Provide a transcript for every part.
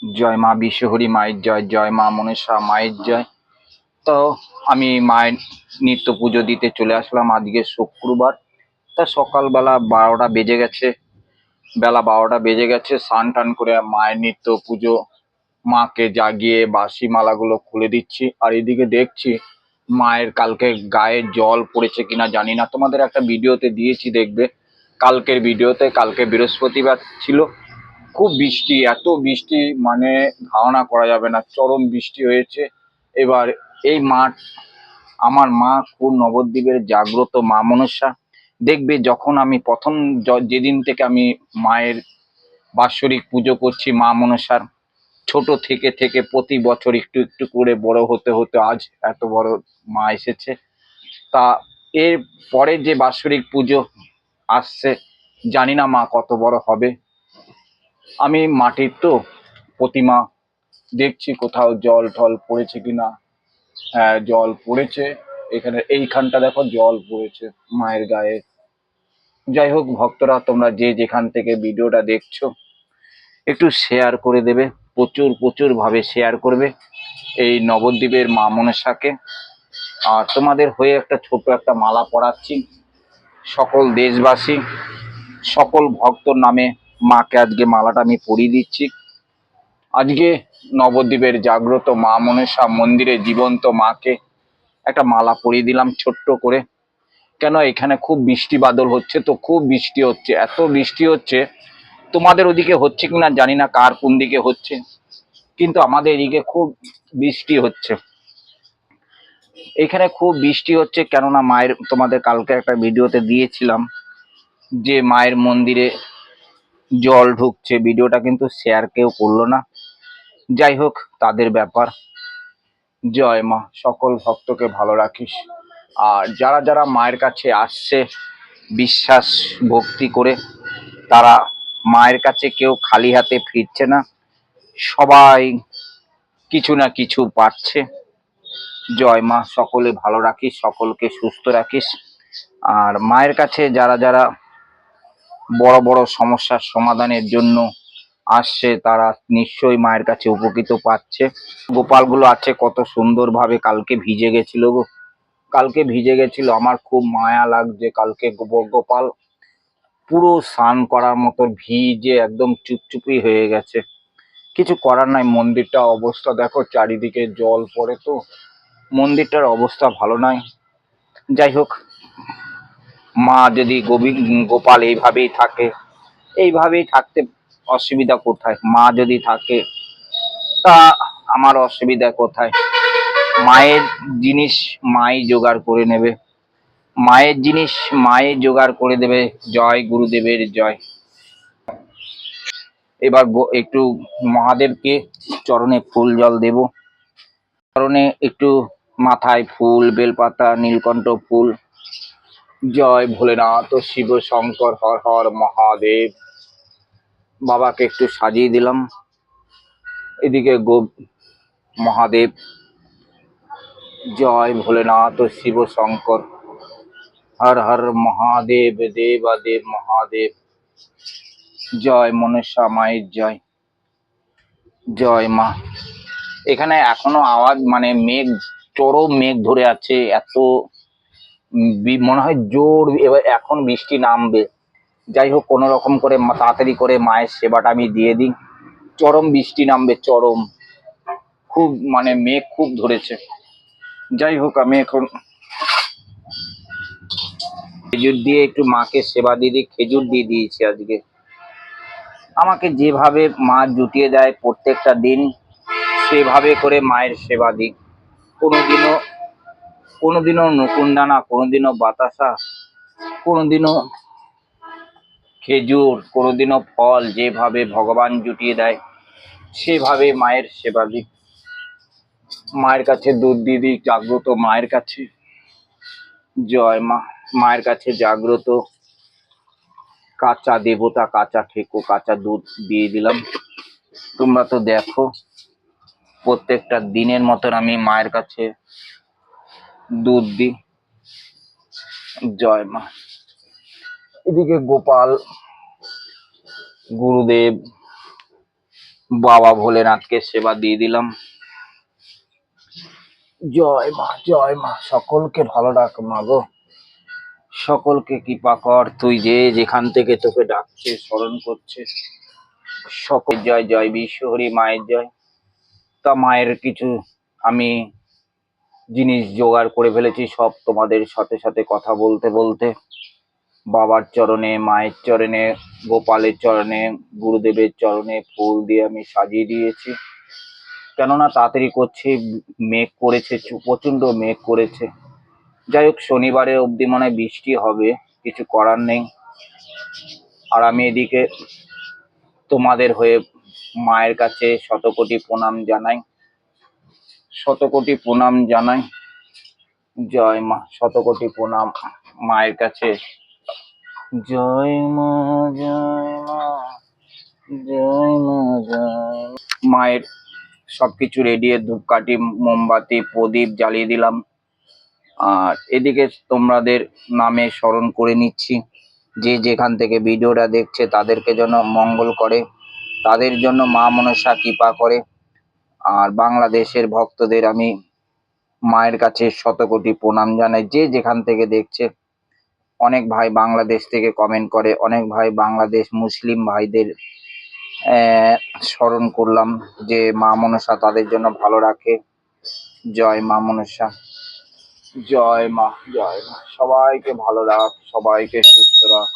জয় মা বিশ্বহরি মায়ের জয়, জয় মা মনসা মায়ের জয়। তো আমি মায়ের নিত্য পুজো দিতে চলে আসলাম। আজকে শুক্রবার, তা সকালবেলা 12টা বেজে গেছে, বেলা 12টা বেজে গেছে। স্নান টান করে মায়ের নিত্য পুজো, মাকে জাগিয়ে বাসি মালাগুলো খুলে দিচ্ছি। আর এদিকে দেখছি মায়ের কালকে গায়ে জল পড়েছে কিনা জানি না, তোমাদের একটা ভিডিওতে দিয়েছি দেখবে, কালকের ভিডিওতে। কালকে বৃহস্পতিবার ছিল, খুব বৃষ্টি, এত বৃষ্টি মানে ধারণা করা যাবে না, চরম বৃষ্টি হয়েছে। এবার এই মাঠ, আমার মা খুব নবদ্বীপের জাগ্রত মা মনসা। দেখবে যখন আমি প্রথম যেদিন থেকে আমি মায়ের বাৎসরিক পুজো করছি মা মনসার, ছোট থেকে থেকে প্রতি বছর একটু একটু করে বড় হতে হতে আজ এত বড় মা এসেছে। তা এর পরে যে বাৎসরিক পুজো আসছে, জানি না মা কত বড় হবে। আমি মাটির তো প্রতিমা, দেখছি কোথাও জল টল পড়েছে কিনা। হ্যাঁ, জল পড়েছে, এখানে এইখানটা দেখো জল পড়েছে মায়ের গায়ে। যাই হোক ভক্তরা, তোমরা যে যেখান থেকে ভিডিওটা দেখছো একটু শেয়ার করে দেবে, প্রচুর প্রচুর ভাবে শেয়ার করবে এই নবদ্বীপের মা মনসাকে। আর তোমাদের হয়ে একটা ছোট একটা মালা পরাচ্ছি, সকল দেশবাসী সকল ভক্তর নামে মাকে আজকে মালাটা আমি পরিয়ে দিচ্ছি। আজকে নবদ্বীপের জাগ্রত মা মনসা মন্দিরে জীবন্ত মাকে একটা মালা পরিয়ে দিলাম ছোট্ট করে। কেন, এখানে খুব বৃষ্টি বাদল হচ্ছে, তো খুব বৃষ্টি হচ্ছে, এত বৃষ্টি হচ্ছে। তোমাদের ওদিকে হচ্ছে কিনা জানি না, কার কোন দিকে হচ্ছে, কিন্তু আমাদের এদিকে খুব বৃষ্টি হচ্ছে। এখানে খুব বৃষ্টি হচ্ছে কেননা মায়ের, তোমাদের কালকে একটা ভিডিওতে দিয়েছিলাম যে মায়ের মন্দিরে জল ঢুকছে, ভিডিওটা কিন্তু শেয়ার কেউ করলো না। যাই হোক, তাদের ব্যাপার। জয় মা, সকল ভক্তকে ভালো রাখিস। আর যারা যারা মায়ের কাছে আসছে বিশ্বাস ভক্তি করে, তারা মায়ের কাছে কেউ খালি হাতে ফিরছে না, সবাই কিছু না কিছু পাচ্ছে। জয় মা, সকলে ভালো রাখিস, সকলকে সুস্থ রাখিস। আর মায়ের কাছে যারা যারা বড় বড় সমস্যার সমাধানের জন্য আসছে, তারা নিশ্চয়ই মায়ের কাছে উপকৃত পাচ্ছে। গোপালগুলো আছে কত সুন্দরভাবে, কালকে ভিজে গেছিল গো, কালকে ভিজে গেছিল, আমার খুব মায়া লাগছে। কালকে গোপাল পুরো স্নান করার মতো ভিজে একদম চুপচুপি হয়ে গেছে। কিছু করার নাই, মন্দিরটা অবস্থা দেখো, চারিদিকে জল পড়ে, তো মন্দিরটার অবস্থা ভালো নয়। যাই হোক, মা যদি গোপাল এইভাবেই থাকে, এইভাবেই থাকতে অসুবিধা কোথায়? মা যদি থাকে তা আমার অসুবিধা কোথায়? মায়ের জিনিস মাই জোগাড় করে নেবে, মায়ের জিনিস মাই জোগাড় করে দেবে। জয় গুরুদেবের জয়। এবার একটু মহাদেবকে চরণে ফুল জল দেব, চরণে একটু, মাথায় ফুল, বেলপাতা, নীলকণ্ঠ ফুল। জয় ভোলেনাথ শিব শঙ্কর হর হর মহাদেব। বাবাকে একটু সাজিয়ে দিলাম, এদিকে মহাদেব। জয় ভোলেনাথ শিব শঙ্কর হর হর মহাদেব, দেবাদেব মহাদেব। জয় মনসা মায়ের জয়, জয় মা। এখানে এখনো আওয়াজ, মানে মেঘ, চরম মেঘ ধরে আছে, এত মনে হয় জোর এবার এখন বৃষ্টি নামবে। যাই হোক, কোনো রকম করে তাড়াতাড়ি করে মায়ের সেবাটা আমি দিয়ে দিই, চরম বৃষ্টি নামবে, চরম, খুব মানে মেঘ খুব ধরেছে। যাই হোক, আমি এখন খেজুর দিয়ে একটু মাকে সেবা দিয়ে দিই, খেজুর দিয়ে দিয়েছি আজকে। আমাকে যেভাবে মা জুটিয়ে দেয় প্রত্যেকটা দিন, সেভাবে করে মায়ের সেবা দিই। কোনোদিনও কোনোদিনও নকুনদানা, কোনোদিনও বাতাসা, কোনোদিনও খেজুর, কোনোদিনও ফল, যেভাবে ভগবান জুটিয়ে দেয় সেভাবে মায়ের সেবা দিই। মায়ের কাছে দুধ দিয়ে দিই, জাগ্রত মায়ের কাছে। জয় মা, মায়ের কাছে জাগ্রত কাঁচা দেবতা, কাঁচা ঠেকো, কাঁচা দুধ দিয়ে দিলাম। তোমরা তো দেখো প্রত্যেকটা দিনের মতন আমি মায়ের কাছে দুধ দিই। জয় মা। এদিকে গোপাল, গুরুদেব, বাবা ভোলেনাথকে সেবা দিয়ে দিলাম। জয় মা, জয় মা, সকলকে ভালো রাখ মা গো, সকলকে কৃপা কর। তুই যে যেখান থেকে তোকে ডাকছে, স্মরণ করছে, সকল জয়, জয় বিশ্বহরি মায়ের জয়। তা মায়ের কিছু আমি জিনিস জোগাড় করে ফেলেছি, সব তোমাদের সাথে সাথে কথা বলতে বলতে বাবার চরণে, মায়ের চরণে, গোপালের চরণে, গুরুদেবের চরণে ফুল দিয়ে আমি সাজিয়ে দিয়েছি। কেননা তাড়াতাড়ি করছি, মেঘ করেছে, প্রচন্ড মেঘ করেছে। যাই হোক, শনিবারে অবধি মনে হয় বৃষ্টি হবে, কিছু করার নেই। আর আমি এদিকে তোমাদের হয়ে মায়ের কাছে শতকোটি প্রণাম জানাই, শতকোটি প্রণাম জানাই। জয় মা, শতকোটি প্রণাম মায়ের কাছে। জয় মা, জয় মা, জয় মা, জয় মা। মায়ের সবকিছু রেডি, ধূপকাঠি, মোমবাতি, প্রদীপ জ্বালিয়ে দিলাম। আর এদিকে তোমাদের নামে স্মরণ করে নিচ্ছি, যে যেখান থেকে ভিডিওটা দেখছে তাদেরকে যেন মঙ্গল করে, তাদের জন্য মা মনসা কৃপা করে। আর বাংলাদেশের ভক্তদের আমি মায়ের কাছে শতকোটি প্রণাম জানাই, যে যেখান থেকে দেখছে। অনেক ভাই বাংলাদেশ থেকে কমেন্ট করে, অনেক ভাই বাংলাদেশ মুসলিম ভাইদের স্মরণ করলাম, যে মা মনসা তাদের জন্য ভালো রাখে। জয় মা মনসা, জয় মা, জয় মা, সবাইকে ভালো রাখ, সবাইকে সুস্থ রাখ।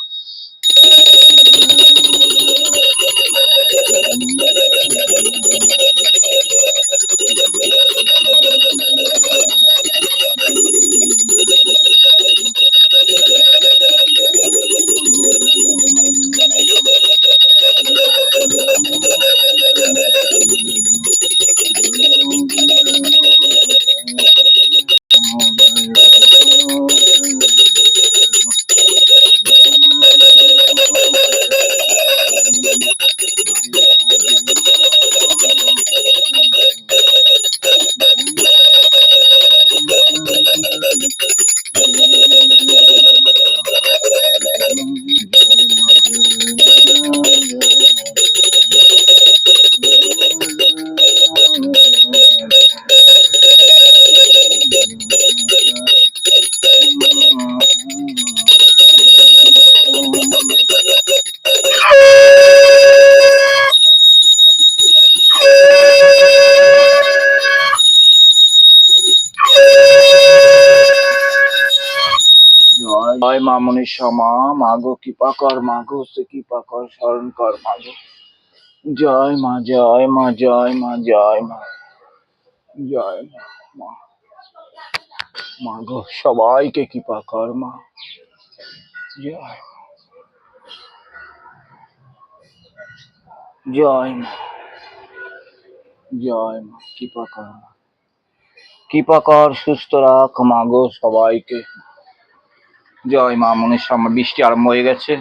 জয় মা মনীষা, মা, মাগো কৃপা কর, মাগো সে কৃপা কর, স্মরণ কর মাগো। জয় মা, জয় মা, জয় মা, জয় মা, জয় মা, মা, মাগো সবাইকে কৃপা কর মা। জয়, জয় মা, জয় মা, কৃপা কর মা, কৃপা কর, সুস্থ রাখ মাগো সবাইকে। জয় মা মনীষা। আমার বৃষ্টি আরম্ভ হয়ে গেছে।